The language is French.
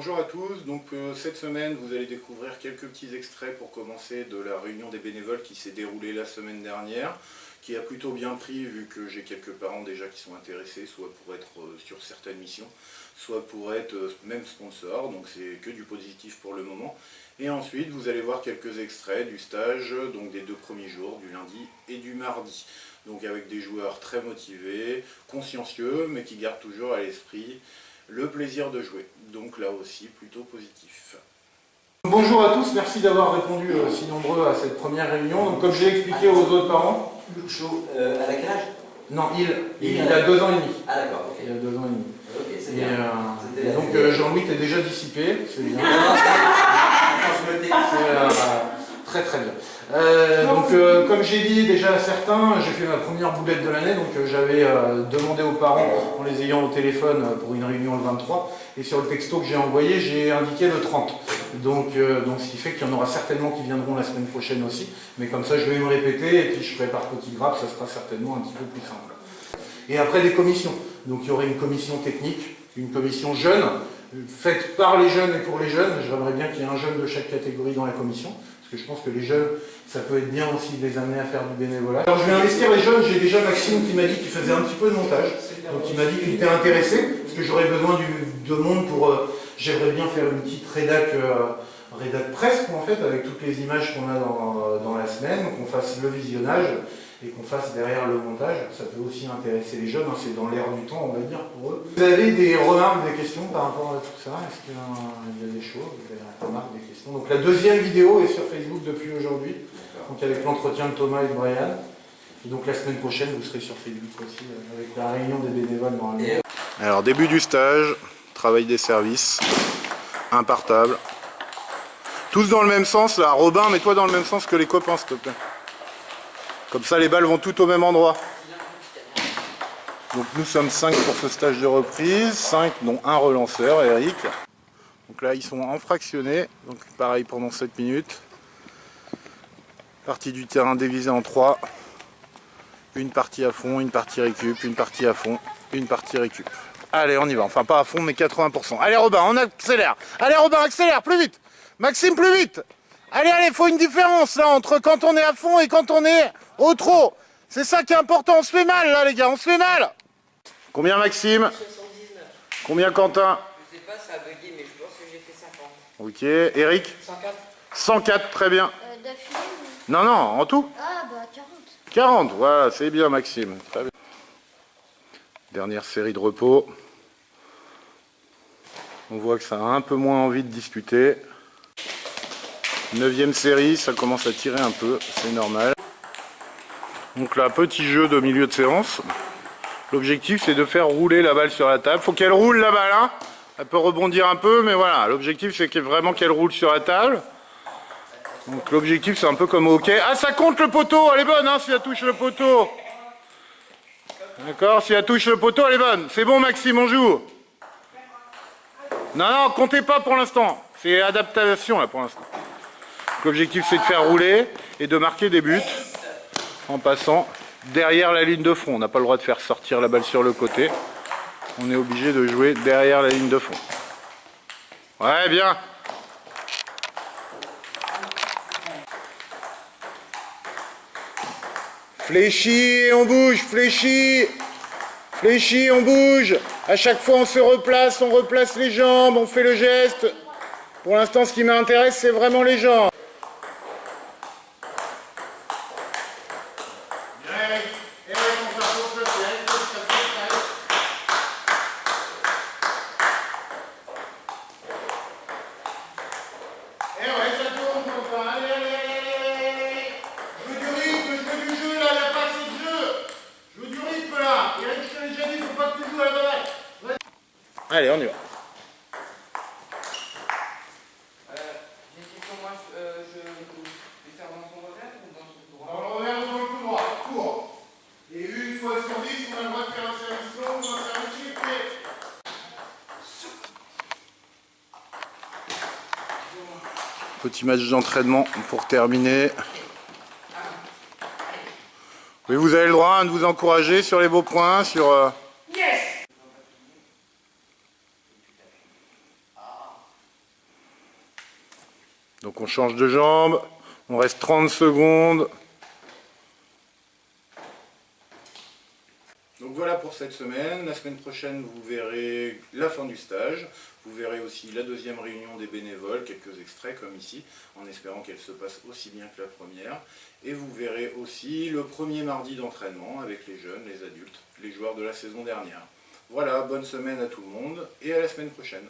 Bonjour à tous, donc cette semaine vous allez découvrir quelques petits extraits pour commencer de la réunion des bénévoles qui s'est déroulée la semaine dernière, qui a plutôt bien pris vu que j'ai quelques parents déjà qui sont intéressés, soit pour être sur certaines missions, soit pour être même sponsor, donc c'est que du positif pour le moment. Et ensuite vous allez voir quelques extraits du stage, donc des 2 premiers jours, du lundi et du mardi. Donc avec des joueurs très motivés, consciencieux, mais qui gardent toujours à l'esprit le plaisir de jouer. Donc là aussi, plutôt positif. Bonjour à tous, merci d'avoir répondu si nombreux à cette première réunion. Donc, comme j'ai expliqué aux autres parents... Lucho, à quel âge? Non, il a 2 ans et demi. Ah d'accord, ok. Il a 2 ans et demi. Ok, c'est bien. Et donc Jean-Louis t'es déjà dissipé, c'est bien. Très très bien. Comme j'ai dit déjà à certains, j'ai fait ma première boulette de l'année, donc j'avais demandé aux parents, en les ayant au téléphone pour une réunion le 23, et sur le texto que j'ai envoyé, j'ai indiqué le 30. Donc ce qui fait qu'il y en aura certainement qui viendront la semaine prochaine aussi, mais comme ça je vais me répéter, et puis je ferai par petits grappes, ça sera certainement un petit peu plus simple. Et après des commissions, donc il y aurait une commission technique, une commission jeune, faite par les jeunes et pour les jeunes. J'aimerais bien qu'il y ait un jeune de chaque catégorie dans la commission, parce que je pense que les jeunes, ça peut être bien aussi de les amener à faire du bénévolat. Alors je vais investir les jeunes, j'ai déjà Maxime qui m'a dit qu'il faisait un petit peu de montage, donc il m'a dit qu'il était intéressé, parce que j'aurais besoin de monde pour... j'aimerais bien faire une petite rédac presse, en fait, avec toutes les images qu'on a dans la semaine, qu'on fasse le visionnage, et qu'on fasse derrière le montage. Ça peut aussi intéresser les jeunes, hein, c'est dans l'air du temps, on va dire, pour eux. Vous avez des remarques, des questions par rapport à tout ça? Est-ce qu'il y a des choses, des remarques, des questions? Donc la deuxième vidéo est sur Facebook depuis aujourd'hui, donc avec l'entretien de Thomas et de Brian. Et donc la semaine prochaine, vous serez sur Facebook aussi, avec la réunion des bénévoles normalement. Alors début du stage, travail des services, un par table. Tous dans le même sens, là. Robin, mets-toi dans le même sens que les copains, s'il te plaît. Comme ça, les balles vont toutes au même endroit. Donc nous sommes 5 pour ce stage de reprise, 5 dont un relanceur, Eric. Donc là, ils sont en fractionné, donc pareil pendant 7 minutes. Partie du terrain divisée en 3. Une partie à fond, une partie récup, une partie à fond, une partie récup. Allez, on y va. Enfin, pas à fond, mais 80%. Allez, Robin, on accélère. Allez, Robin, accélère, plus vite. Maxime, plus vite. Allez, il faut une différence là entre quand on est à fond et quand on est au trop. C'est ça qui est important. On se fait mal là, les gars, on se fait mal. Combien, Maxime? 79. Combien, Quentin? Je sais pas, ça a bugué, mais je pense que j'ai fait 50. Ok, Eric? 104. 104, très bien. D'affilée ou... Non, non, en tout? Ah bah 40. 40, voilà, c'est bien, Maxime. Très bien. Dernière série de repos. On voit que ça a un peu moins envie de discuter. 9e série, ça commence à tirer un peu, c'est normal. Donc là, petit jeu de milieu de séance. L'objectif, c'est de faire rouler la balle sur la table. Faut qu'elle roule la balle, hein. Elle peut rebondir un peu, mais voilà. L'objectif, c'est vraiment qu'elle roule sur la table. Donc l'objectif, c'est un peu comme au hockey. Ah, ça compte le poteau, elle est bonne, hein, si elle touche le poteau. D'accord, si elle touche le poteau, elle est bonne. C'est bon, Maxime, on joue. Non, non, comptez pas pour l'instant. C'est adaptation, là, pour l'instant. L'objectif, c'est de faire rouler et de marquer des buts en passant derrière la ligne de fond. On n'a pas le droit de faire sortir la balle sur le côté. On est obligé de jouer derrière la ligne de fond. Ouais, bien. Fléchi et on bouge, fléchi. Fléchi, on bouge. À chaque fois, on se replace, on replace les jambes, on fait le geste. Pour l'instant, ce qui m'intéresse, c'est vraiment les jambes. Allez, on y va. J'ai dit que moi, je vais faire dans son revers ou dans son droit? Dans le revers ou dans le tout droit, court. Et une fois sur 10, on a le droit de faire un service long ou un service chiffré. Petit match d'entraînement pour terminer. Oui, vous avez le droit hein, de vous encourager sur les beaux points, sur... Yes. Donc on change de jambe, on reste 30 secondes. Donc voilà pour cette semaine. La semaine prochaine, vous verrez la fin du stage. Vous verrez aussi la deuxième réunion des bénévoles, quelques extraits comme ici, en espérant qu'elle se passe aussi bien que la première. Et vous verrez aussi le premier mardi d'entraînement avec les jeunes, les adultes, les joueurs de la saison dernière. Voilà, bonne semaine à tout le monde et à la semaine prochaine.